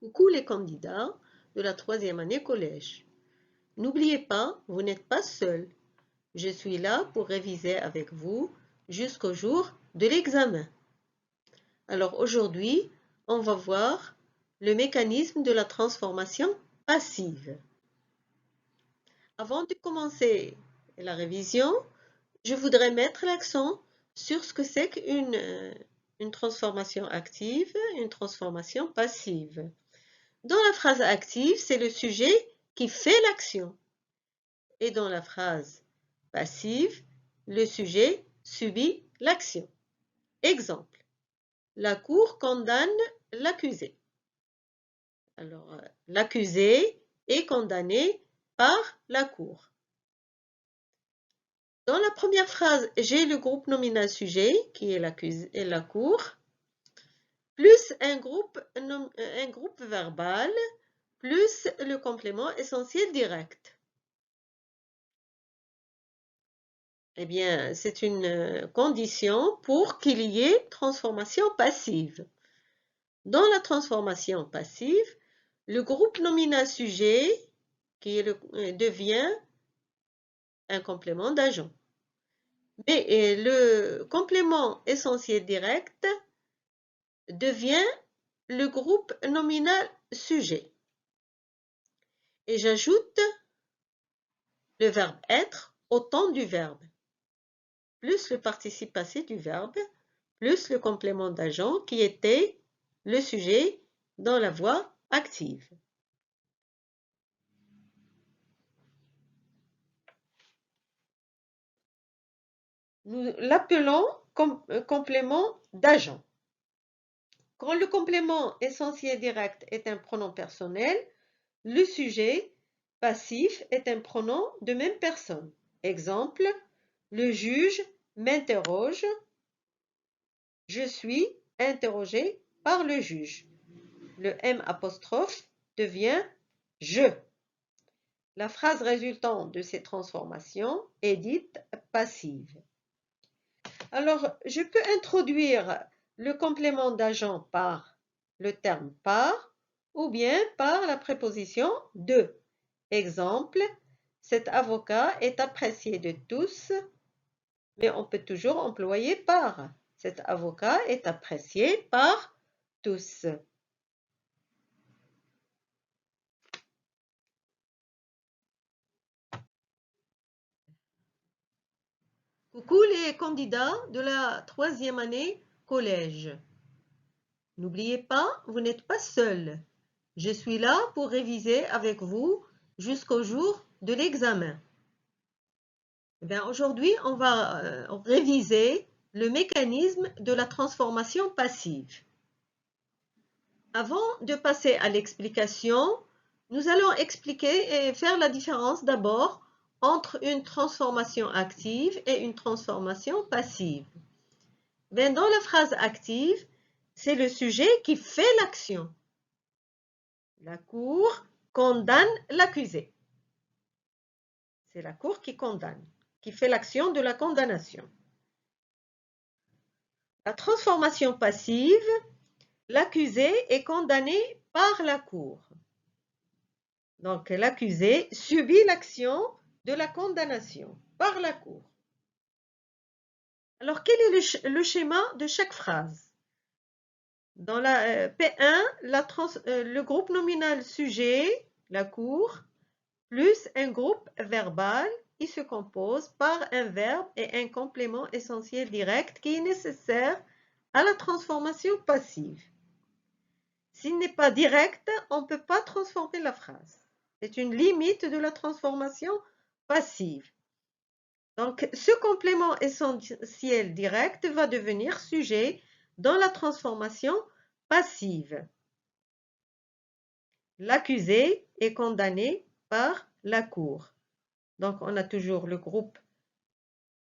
Coucou les candidats de la troisième année collège. N'oubliez pas, vous n'êtes pas seul. Je suis là pour réviser avec vous jusqu'au jour de l'examen. Alors aujourd'hui, on va voir le mécanisme de la transformation passive. Avant de commencer la révision, je voudrais mettre l'accent sur ce que c'est qu'une transformation active, une transformation passive. Dans la phrase active, c'est le sujet qui fait l'action. Et dans la phrase passive, le sujet subit l'action. Exemple, la cour condamne l'accusé. Alors, l'accusé est condamné par la cour. Dans la première phrase, j'ai le groupe nominal sujet, qui est l'accusé et la cour, plus un groupe verbal, plus le complément essentiel direct. Eh bien, c'est une condition pour qu'il y ait transformation passive. Dans la transformation passive, le groupe nominal sujet devient un complément d'agent. Mais le complément essentiel direct devient le groupe nominal sujet. Et j'ajoute le verbe être au temps du verbe, plus le participe passé du verbe, plus le complément d'agent qui était le sujet dans la voie active. Nous l'appelons complément d'agent. Quand le complément essentiel direct est un pronom personnel, le sujet passif est un pronom de même personne. Exemple, le juge m'interroge, je suis interrogé par le juge. Le M' devient je. La phrase résultante de ces transformations est dite passive. Alors, je peux introduire le complément d'agent par le terme par ou bien par la préposition de. Exemple, cet avocat est apprécié de tous, mais on peut toujours employer par. Cet avocat est apprécié par tous. Coucou les candidats de la troisième année collège. N'oubliez pas, vous n'êtes pas seuls. Je suis là pour réviser avec vous jusqu'au jour de l'examen. Aujourd'hui, on va réviser le mécanisme de la transformation passive. Avant de passer à l'explication, nous allons expliquer et faire la différence d'abord entre une transformation active et une transformation passive. Dans la phrase active, c'est le sujet qui fait l'action. La cour condamne l'accusé. C'est la cour qui condamne, qui fait l'action de la condamnation. La transformation passive, l'accusé est condamné par la cour. Donc, l'accusé subit l'action de la condamnation par la cour. Alors, quel est le schéma de chaque phrase? Dans la P1, le groupe nominal sujet, la cour, plus un groupe verbal, il se compose par un verbe et un complément essentiel direct qui est nécessaire à la transformation passive. S'il n'est pas direct, on ne peut pas transformer la phrase. C'est une limite de la transformation passive. Donc, ce complément essentiel direct va devenir sujet dans la transformation passive. L'accusé est condamné par la cour. Donc, on a toujours le groupe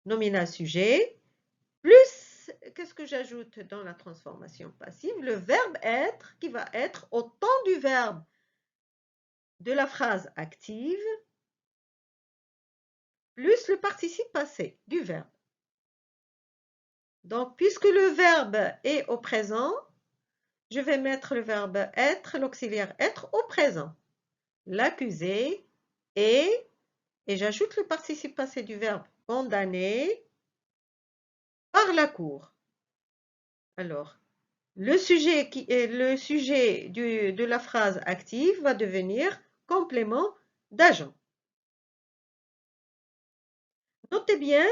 nominal sujet, plus, qu'est-ce que j'ajoute dans la transformation passive? Le verbe être qui va être au temps du verbe de la phrase active, plus le participe passé du verbe. Donc, puisque le verbe est au présent, je vais mettre le verbe être, l'auxiliaire être au présent. L'accusé est, et j'ajoute le participe passé du verbe condamné par la cour. Alors, le sujet de la phrase active va devenir complément d'agent. Notez bien,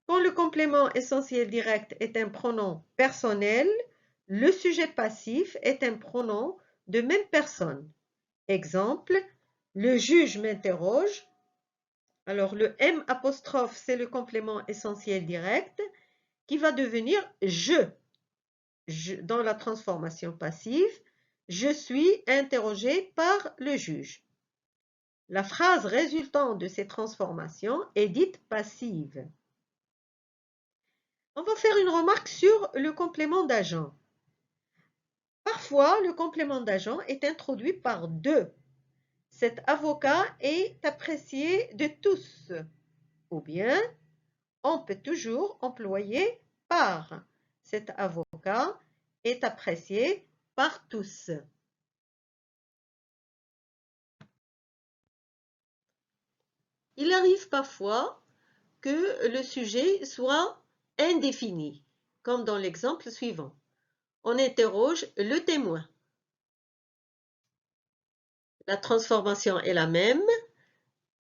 quand le complément essentiel direct est un pronom personnel, le sujet passif est un pronom de même personne. Exemple, le juge m'interroge. Alors, le M apostrophe, c'est le complément essentiel direct qui va devenir je. Dans la transformation passive, je suis interrogé par le juge. La phrase résultant de ces transformations est dite passive. On va faire une remarque sur le complément d'agent. Parfois, le complément d'agent est introduit par de. Cet avocat est apprécié de tous. Ou bien, on peut toujours employer par. Cet avocat est apprécié par tous. Il arrive parfois que le sujet soit indéfini, comme dans l'exemple suivant. On interroge le témoin. La transformation est la même.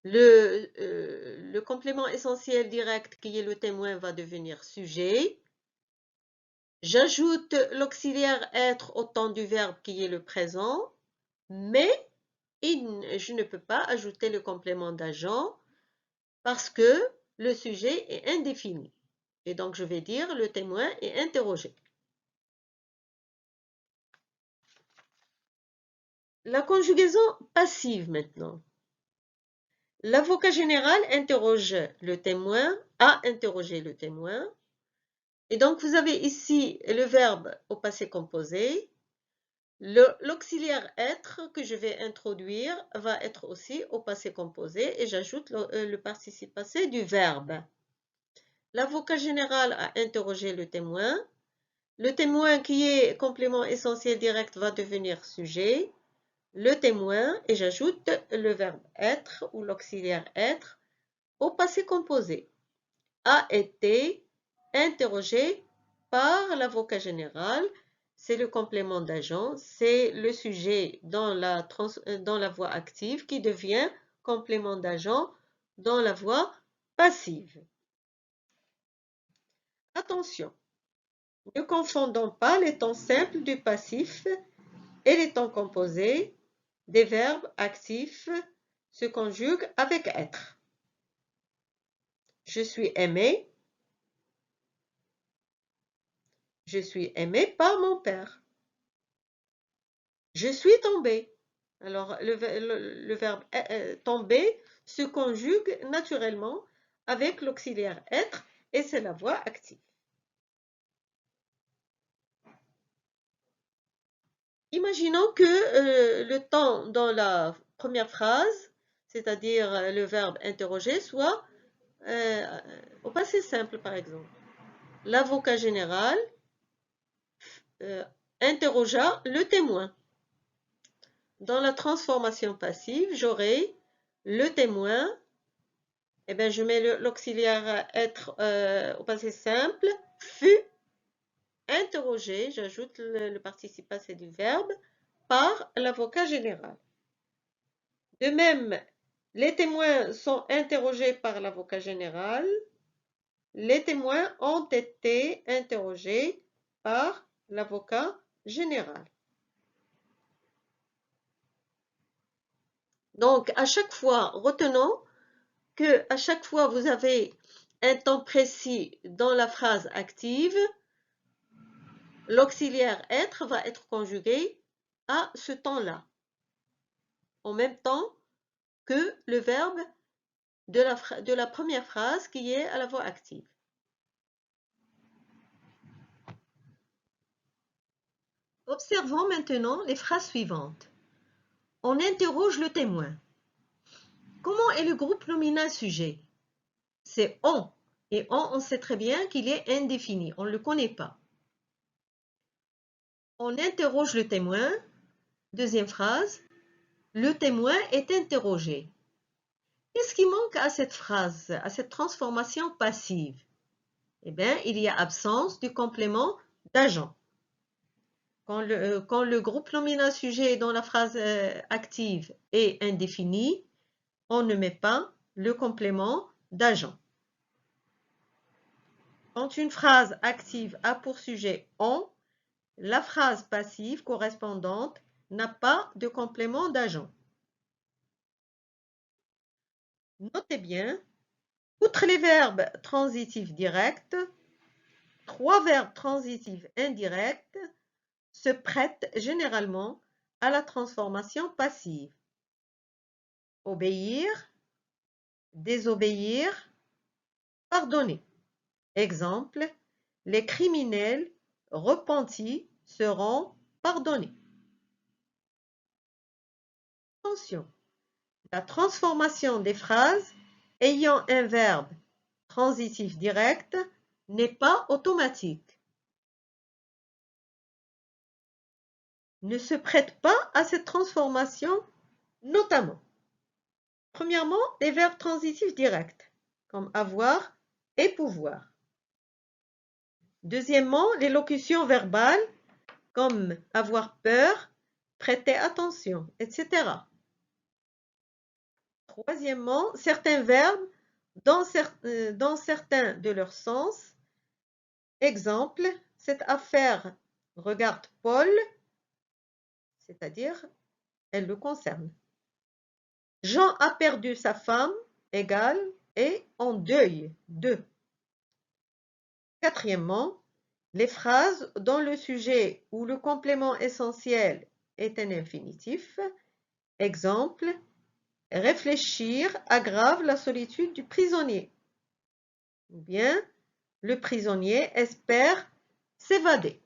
Le complément essentiel direct qui est le témoin va devenir sujet. J'ajoute l'auxiliaire être au temps du verbe qui est le présent, mais je ne peux pas ajouter le complément d'agent parce que le sujet est indéfini. Et donc, je vais dire le témoin est interrogé. La conjugaison passive maintenant. L'avocat général interroge le témoin, a interrogé le témoin. Et donc, vous avez ici le verbe au passé composé. L'auxiliaire être que je vais introduire va être aussi au passé composé et j'ajoute le participe passé du verbe. L'avocat général a interrogé le témoin. Le témoin qui est complément essentiel direct va devenir sujet. Le témoin, et j'ajoute le verbe être ou l'auxiliaire être au passé composé, a été interrogé par l'avocat général. C'est le complément d'agent, c'est le sujet dans la voix active qui devient complément d'agent dans la voix passive. Attention, ne confondons pas les temps simples du passif et les temps composés des verbes actifs se conjuguent avec être. Je suis aimé. Je suis aimé par mon père. Je suis tombé. Alors, le verbe tomber se conjugue naturellement avec l'auxiliaire être et c'est la voix active. Imaginons que le temps dans la première phrase, c'est-à-dire le verbe interroger, soit au passé simple, par exemple. L'avocat général interrogea le témoin. Dans la transformation passive, j'aurai le témoin, et bien je mets l'auxiliaire être au passé simple, fut interrogé, j'ajoute le participe passé du verbe, par l'avocat général. De même, les témoins sont interrogés par l'avocat général. Les témoins ont été interrogés par l'avocat général. Donc, à chaque fois, retenons que à chaque fois vous avez un temps précis dans la phrase active, l'auxiliaire être va être conjugué à ce temps-là, en même temps que le verbe de la première phrase qui est à la voix active. Observons maintenant les phrases suivantes. On interroge le témoin. Comment est le groupe nominal sujet? C'est on. Et on sait très bien qu'il est indéfini. On ne le connaît pas. On interroge le témoin. Deuxième phrase, le témoin est interrogé. Qu'est-ce qui manque à cette phrase, à cette transformation passive? Eh bien, il y a absence du complément d'agent. Quand le groupe nominal sujet dans la phrase active est indéfini, on ne met pas le complément d'agent. Quand une phrase active a pour sujet on, la phrase passive correspondante n'a pas de complément d'agent. Notez bien, outre les verbes transitifs directs, 3 verbes transitifs indirects se prêtent généralement à la transformation passive. Obéir, désobéir, pardonner. Exemple, les criminels repentis seront pardonnés. Attention, la transformation des phrases ayant un verbe transitif direct n'est pas automatique. Ne se prête pas à cette transformation, notamment. Premièrement, les verbes transitifs directs, comme avoir et pouvoir. Deuxièmement, les locutions verbales, comme avoir peur, prêter attention, etc. Troisièmement, certains verbes dans certains de leurs sens. Exemple, cette affaire regarde Paul, c'est-à-dire elle le concerne. Jean a perdu sa femme, égale, et en deuil de. Quatrièmement, les phrases dont le sujet ou le complément essentiel est un infinitif. Exemple, réfléchir aggrave la solitude du prisonnier. Ou bien, le prisonnier espère s'évader.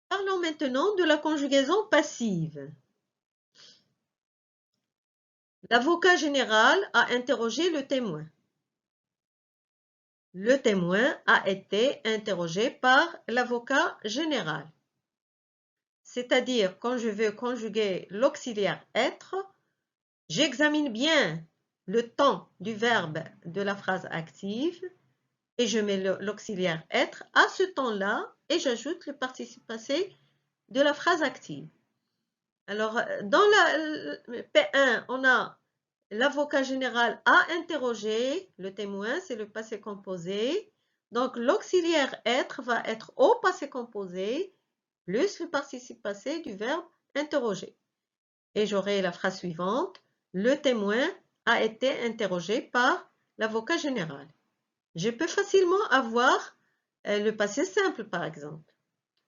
Parlons maintenant de la conjugaison passive. L'avocat général a interrogé le témoin. Le témoin a été interrogé par l'avocat général. C'est-à-dire, quand je veux conjuguer l'auxiliaire être, j'examine bien le temps du verbe de la phrase active et je mets l'auxiliaire être à ce temps-là et j'ajoute le participe passé de la phrase active. Alors, dans la P1, on a l'avocat général a interrogé le témoin, c'est le passé composé. Donc, l'auxiliaire être va être au passé composé plus le participe passé du verbe interroger. Et j'aurai la phrase suivante. Le témoin a été interrogé par l'avocat général. Je peux facilement avoir le passé simple, par exemple.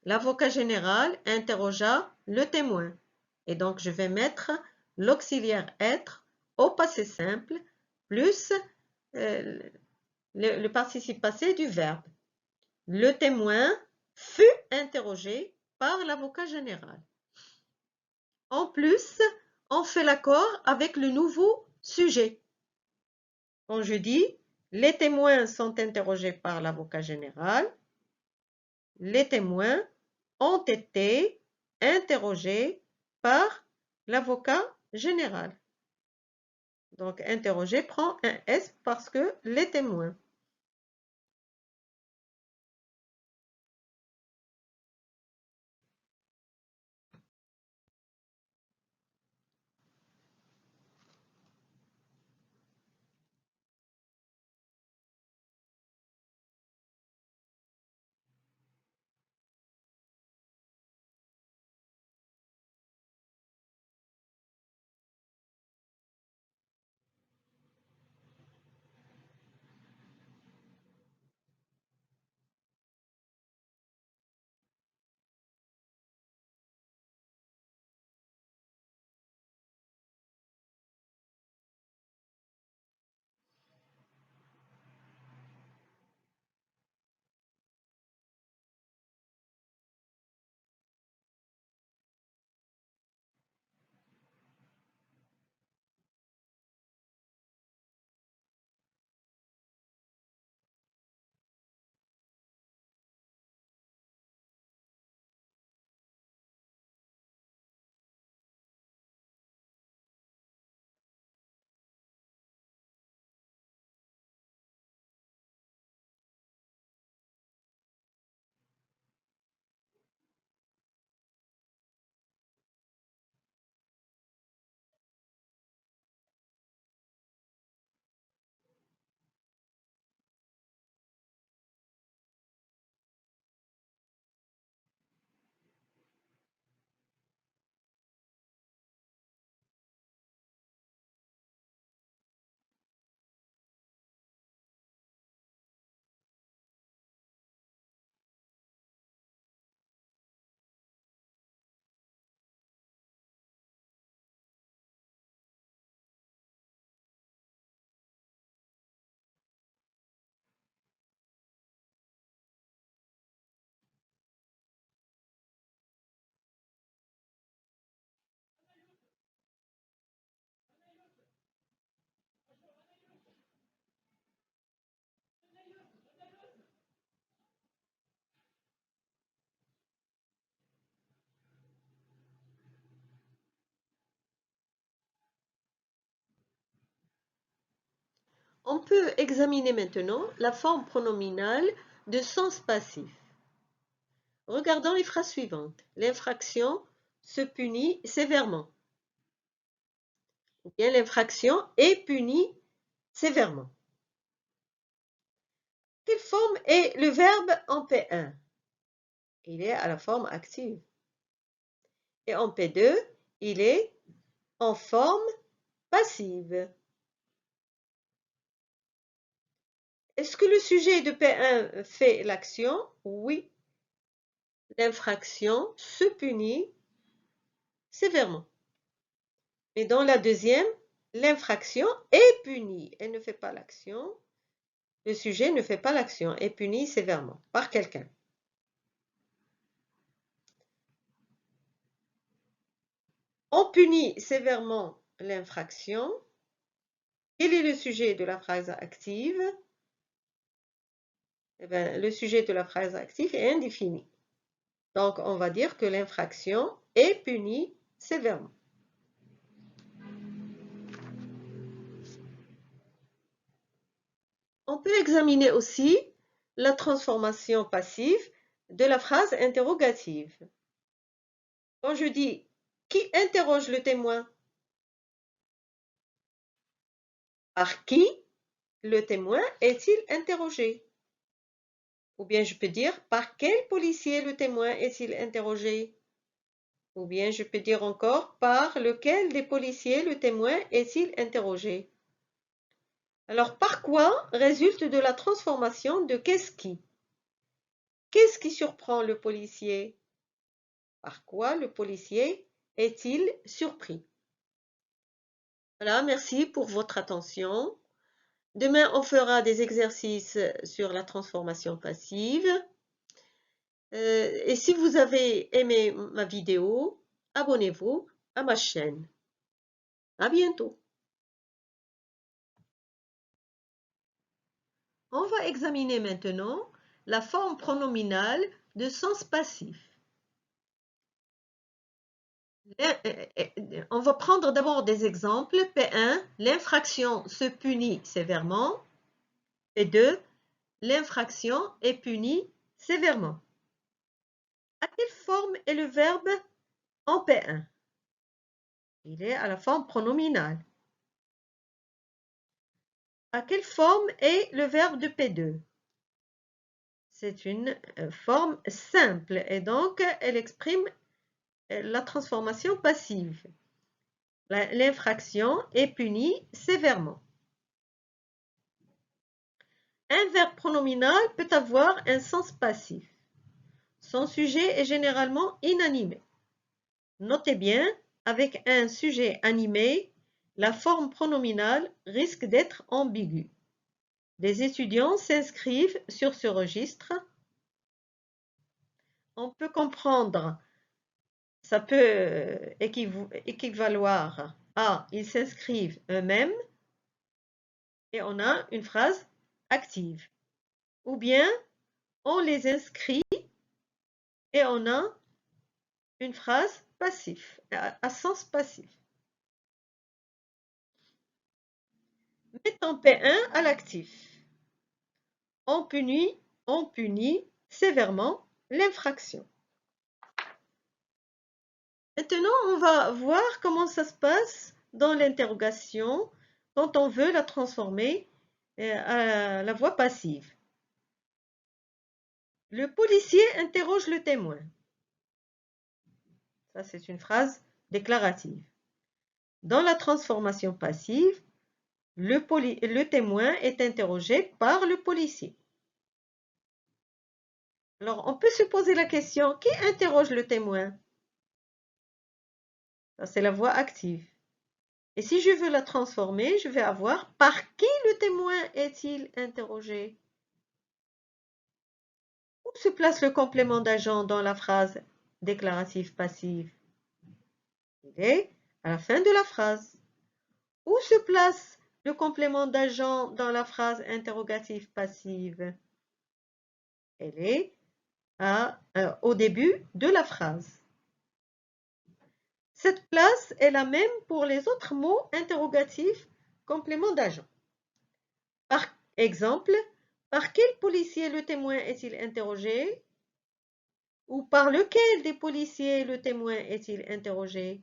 L'avocat général interrogea le témoin. Et donc, je vais mettre l'auxiliaire être au passé simple plus le participe passé du verbe. Le témoin fut interrogé par l'avocat général. En plus, on fait l'accord avec le nouveau sujet. Quand je dis les témoins sont interrogés par l'avocat général, les témoins ont été interrogés par l'avocat général. Donc, interroger prend un S parce que les témoins. On peut examiner maintenant la forme pronominale de sens passif. Regardons les phrases suivantes. L'infraction se punit sévèrement. Ou bien l'infraction est punie sévèrement. Quelle forme est le verbe en P1? Il est à la forme active. Et en P2, il est en forme passive. Est-ce que le sujet de P1 fait l'action? Oui. L'infraction se punit sévèrement. Mais dans la deuxième, l'infraction est punie. Elle ne fait pas l'action. Le sujet ne fait pas l'action, est puni sévèrement par quelqu'un. On punit sévèrement l'infraction. Quel est le sujet de la phrase active? Eh bien, le sujet de la phrase active est indéfini. Donc, on va dire que l'infraction est punie sévèrement. On peut examiner aussi la transformation passive de la phrase interrogative. Quand je dis « Qui interroge le témoin ?» Par qui le témoin est-il interrogé? Ou bien je peux dire « Par quel policier le témoin est-il interrogé ?» Ou bien je peux dire encore « Par lequel des policiers le témoin est-il interrogé ?» Alors, par quoi résulte de la transformation de qu'est-ce qui? Qu'est-ce qui surprend le policier? Par quoi le policier est-il surpris? Voilà, merci pour votre attention. Demain, on fera des exercices sur la transformation passive. Et si vous avez aimé ma vidéo, abonnez-vous à ma chaîne. À bientôt. On va examiner maintenant la forme pronominale de sens passif. On va prendre d'abord des exemples. P1, l'infraction se punit sévèrement. P2, l'infraction est punie sévèrement. À quelle forme est le verbe en P1? Il est à la forme pronominale. À quelle forme est le verbe de P2? C'est une forme simple et donc elle exprime la transformation passive. L'infraction est punie sévèrement. Un verbe pronominal peut avoir un sens passif. Son sujet est généralement inanimé. Notez bien, avec un sujet animé, la forme pronominale risque d'être ambiguë. Des étudiants s'inscrivent sur ce registre. On peut comprendre, ça peut équivaloir à ils s'inscrivent eux-mêmes et on a une phrase active. Ou bien on les inscrit et on a une phrase passive, à sens passif. Mettons P1 à l'actif. On punit sévèrement l'infraction. Maintenant, on va voir comment ça se passe dans l'interrogation quand on veut la transformer à la voix passive. Le policier interroge le témoin. Ça, c'est une phrase déclarative. Dans la transformation passive, le témoin est interrogé par le policier. Alors, on peut se poser la question, qui interroge le témoin? Ça, c'est la voix active. Et si je veux la transformer, je vais avoir « Par qui le témoin est-il interrogé ?» Où se place le complément d'agent dans la phrase déclarative passive? Il est à la fin de la phrase. Où se place le complément d'agent dans la phrase interrogative passive? Elle est au début de la phrase. Cette place est la même pour les autres mots interrogatifs complément d'agent. Exemple, par quel policier le témoin est-il interrogé? Ou par lequel des policiers le témoin est-il interrogé?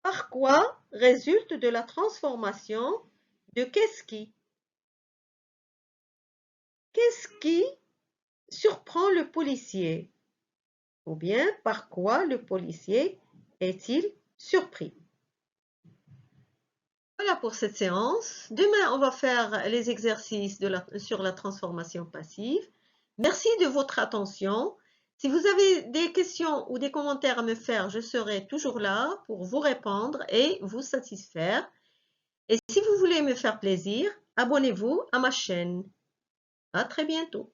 Par quoi résulte de la transformation de qu'est-ce qui? Qu'est-ce qui surprend le policier? Ou bien par quoi le policier est-il surpris? Voilà pour cette séance. Demain, on va faire les exercices sur la transformation passive. Merci de votre attention. Si vous avez des questions ou des commentaires à me faire, je serai toujours là pour vous répondre et vous satisfaire. Et si vous voulez me faire plaisir, abonnez-vous à ma chaîne. À très bientôt.